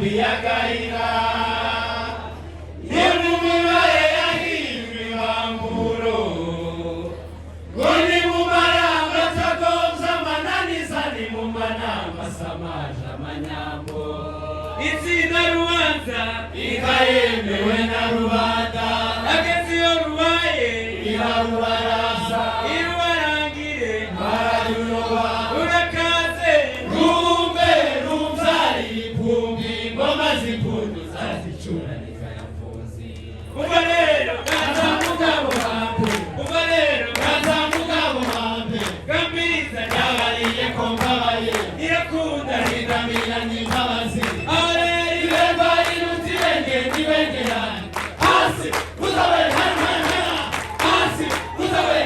biyagaira yenumibaye yahimbi bamburo goni mumaramba tagoza mananiza ni mumanamba samaja manyambo itsinda rubanza ikayemewe na rubanda ageze iyo rubaye irarubaraza irubarangire barayuroba urakaze rumbe rumzari ipumbi ngoma zipundu zazicuranika yamfuzi umva rero gaza mugabo hampe umva rero gaza mugabo hampe gambiriza ryabariye ko mbabaye irakunda rigamira n'imbabazi areri iremba irutirenge nibengerane hasi uzabe hasi uzabe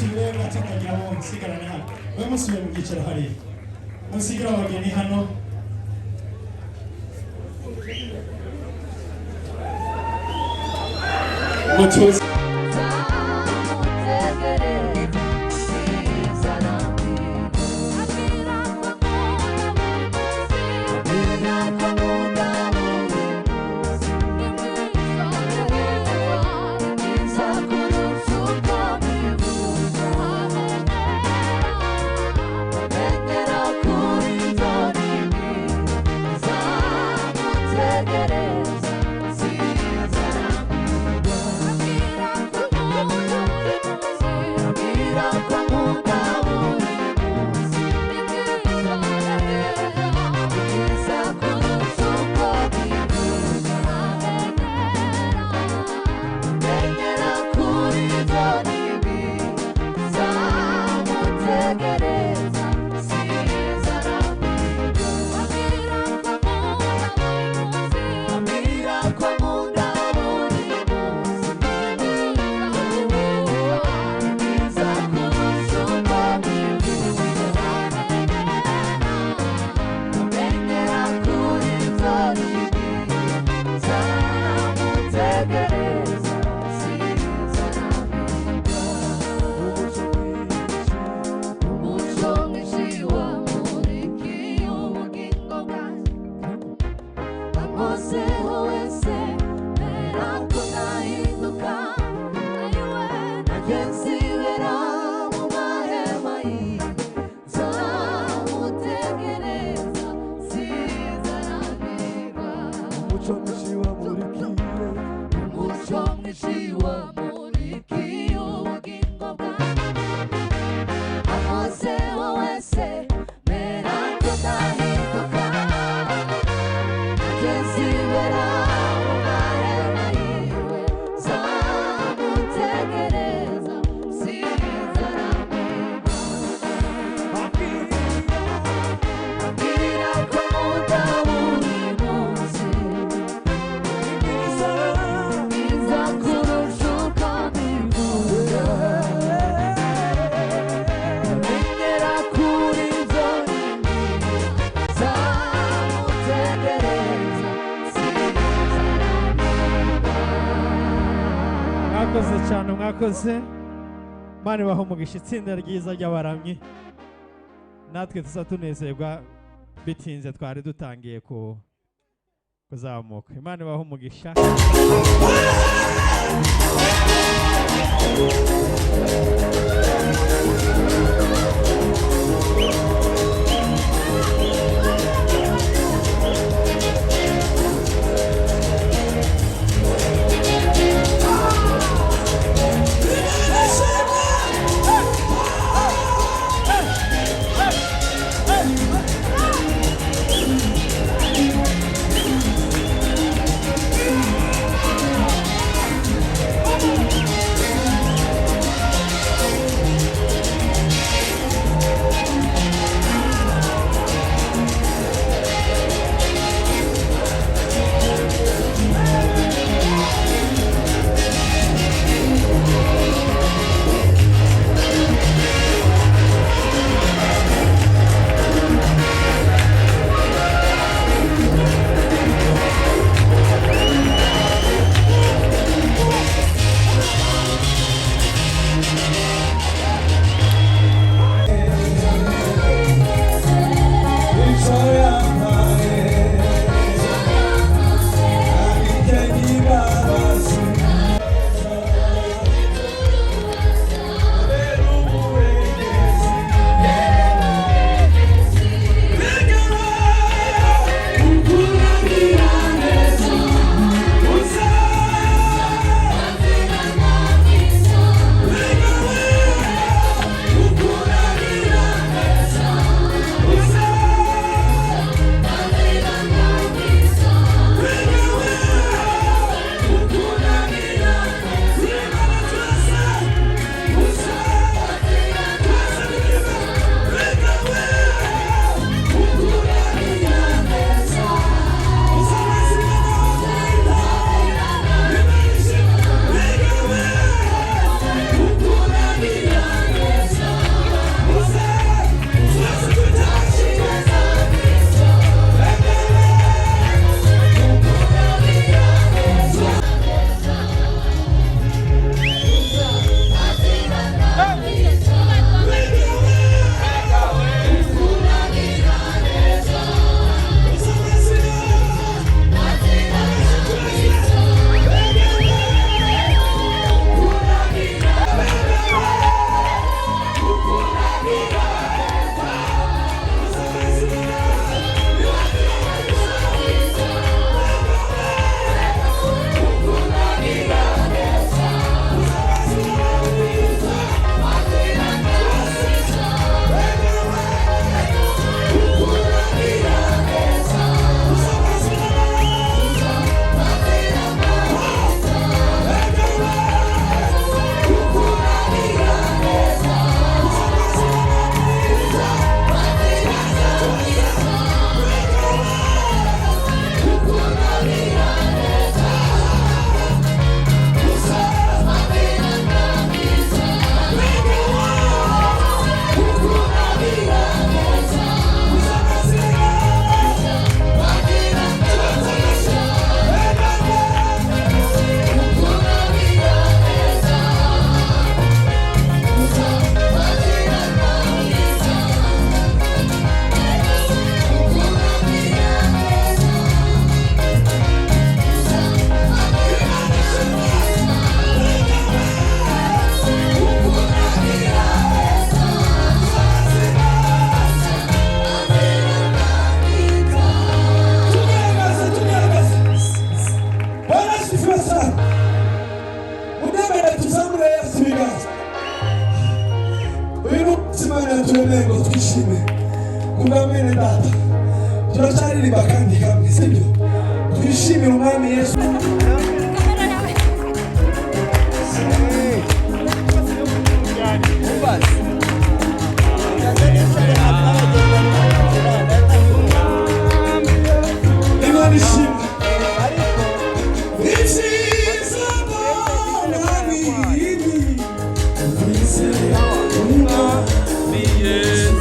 musubire mwatakagira aho musigarane hano mwe musubire mu byicaro hariya musigira abageni hano mutuze mwakoze cyane mwakoze Imana ibahe umugisha itsinda ryiza ry'abaramyi natwe tuza tunezerwa bitinze twari dutangiye kuzamuka Imana ibahe umugisha tubemerere ngo twishime kuba bene data turacyaririmba kandi hamwe sibyo twishimire umwami Yesu. Imana ishimwe Yeah.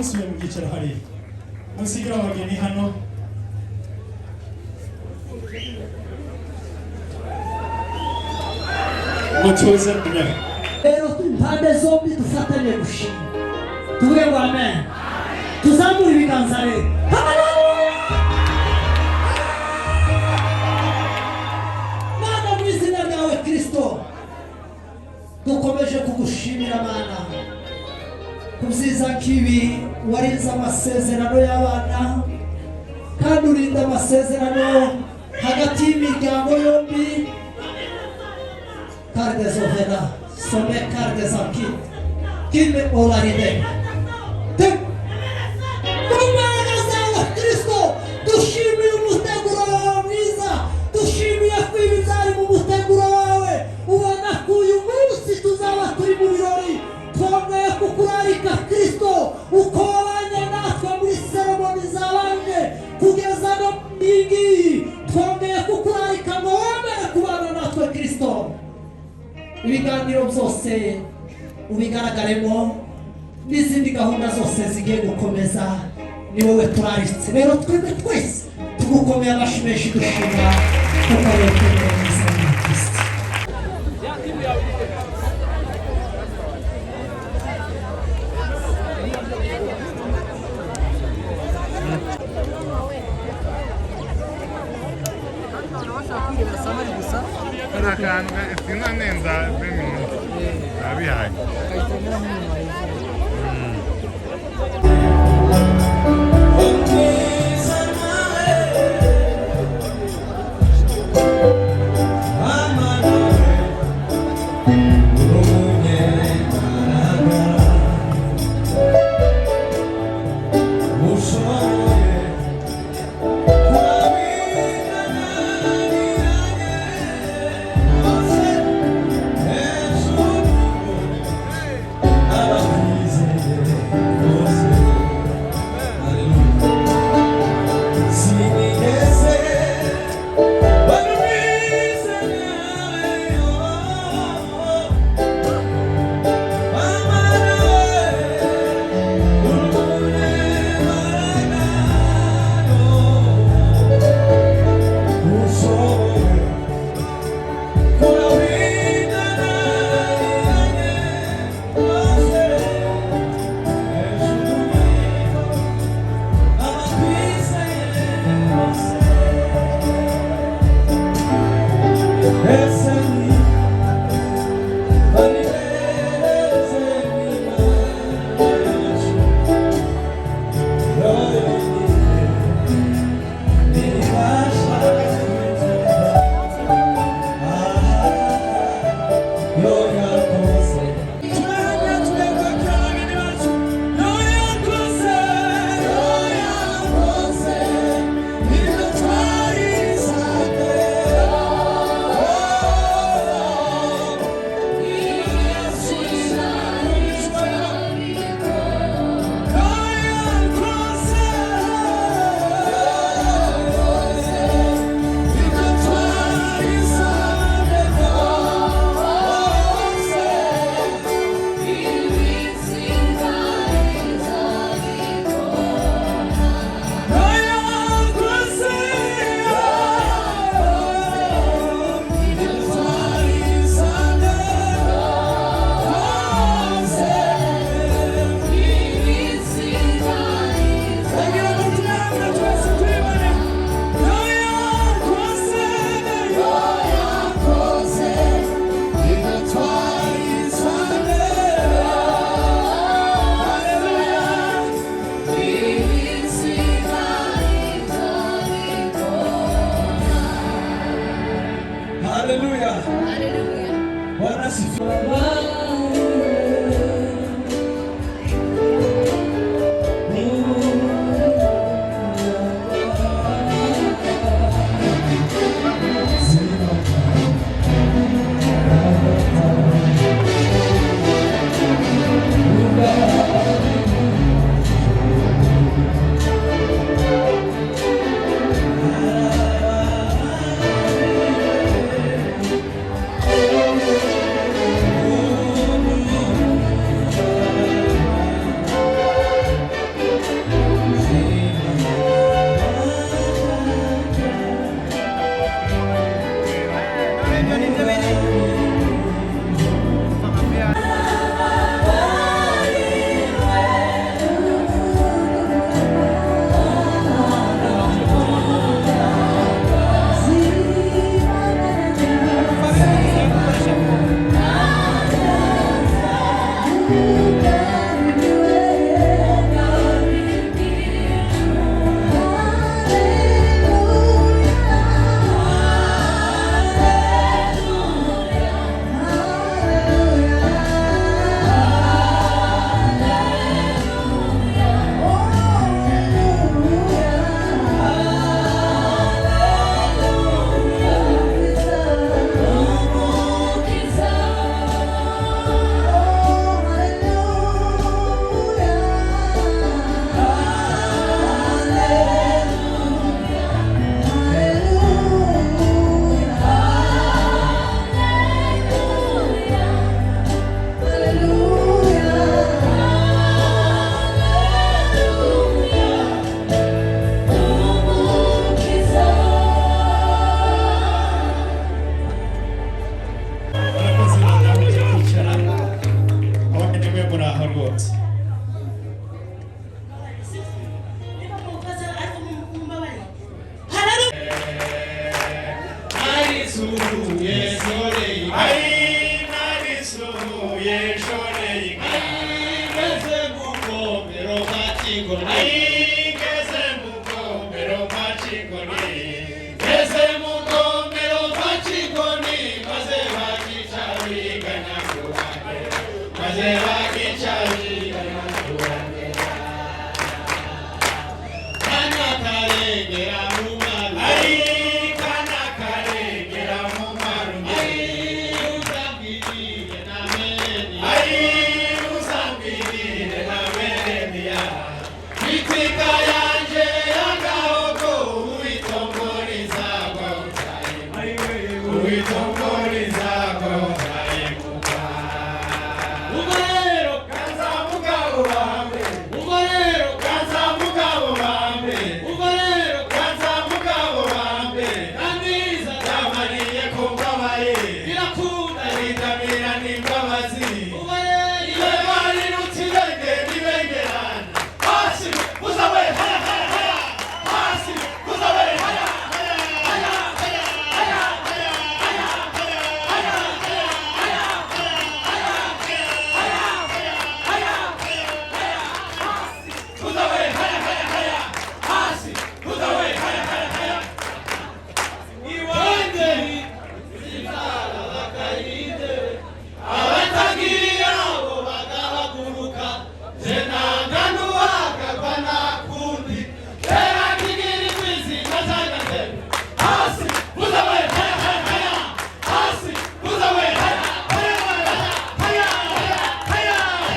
musubiye mu byicaro hariya musigira abageni hano mutuze imyaka rero impande zombi dufatanye gushima tuvuge ngo amen tuzamure ibiganza rero Mana mu izina ryawe Kristo dukomeje kugushimira Mana ku byiza nk'ibi warinze amasezerano y'abana kandi urinda amasezerano hagati y'imiryango yombi Karde zovena, some karde zaki, kimi olaride. Tek, imbaraga zawe Kristo, dushimiye umuteguro wawe mwiza, dushimiye ko ibi byari mu muteguro wawe, ubona ko uyu munsi tuzaba turi mu birori, twongeye kukurarika Kristo, uko wabanye natwe muri seremoni zabanje, kugeza no iyi ngiyi, twongeye kukurarika ngo wemere kubana natwe Kristo. Ibiganiro byose ubigaragaremo n'izindi gahunda zose zigiye gukomeza ni wowe turaritse rero twebwe twese tugukomeye amashyi menshi dushima kuko rero twebwe neza muri Kristo akantu sinanenza bemini abihaye narisuye shoreye ai narisuye shoreye ngeze mu komero bakigoni ngeze mu komero bakigoni ngeze mu komero bakigoni maze bakicabigana kuwane maze bakicabigana kuwane kana karengera mu maru ai kana karengera mu maru ai uzambirire na meni ai uzambirire na meni ya mitika yanje yagahogo uitongoriza kwa utaye uitongoriza kwa utaye kuka umarero kanza mugabo bambe umarero kanza mugabo bambe umarero kanza mugabo bambe kandiza tamariye kumbabaye birakunda ritamira nimbabazi umarero ibari rutirenge nibengerana hasi uzawe haya haya haya hasi uzawe haya haya haya haya haya haya haya haya uzawe haya haya haya hasi uzawe haya haya haya iwanje zizara bakayinde abatagira abo bagahaguruka zenanganuwaga banakundi tera kigiri kwizi kazagate hasi uzawe haya haya haya hasi uzawe haya haya haya haya haya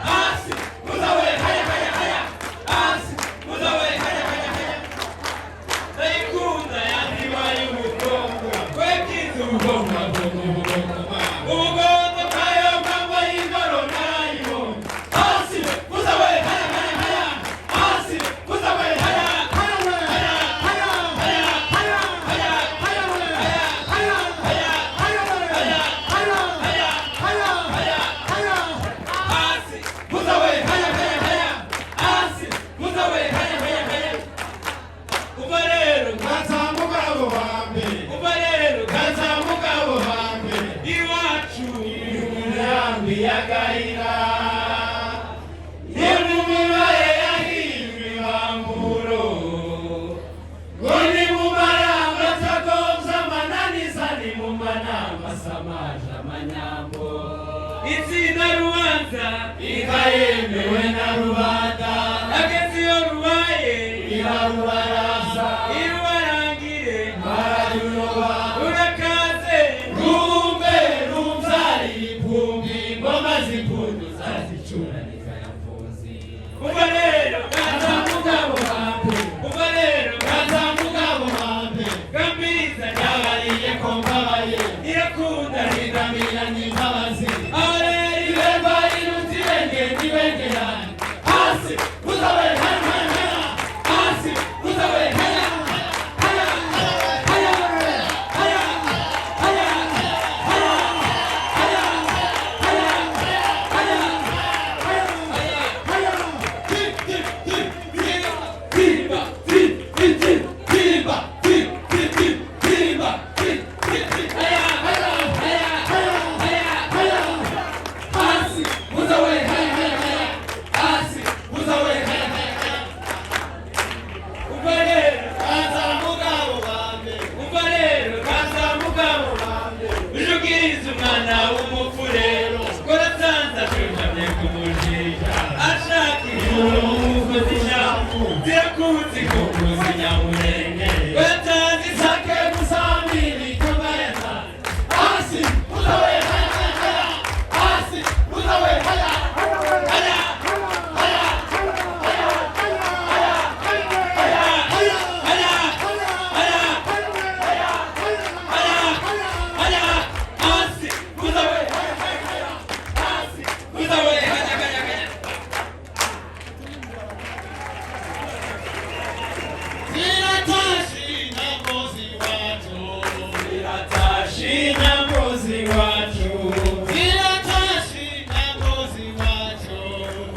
hasi uzawe haya haya haya hasi uzawe haya haya haya Naikunda yandiwaye umugongo kwekiza umugongo umugongo kayo kamba y'ingoro narayibonye hasi uzawe haya haya haya hasi uzawe haya haya haya haya haya haya haya haya haya hasi uzawe haya haya haya hasi uzawe haya haya haya umarero kanza mugabo bambe umarero kanza mugabo bambe iwacu y'umurambi yagahira y'umubaye yahimba ibamburo ngo ni mu maramba atagombye amananiza ni mu manama asamaje amanyambo itsinda rubanza ikayemewe na rubanda ageze iyo rubaye irarubaraza irubarangire barayuroba urakaze rumbe rumzari ipumbi ngoma zipundu zazicuraniza yavuzi umva rero kanza mugabo bambe umva rero kanza mugabo bambe gambiriza ryabariye ko mbabaye irakunda ridamira n'imbabazi abareri bembari rutirenge nibengerane hasi uzawe haya haya haya hasi uzawe haya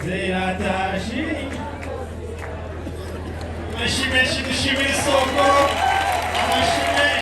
ziratashi. Meshi dushimira isoko.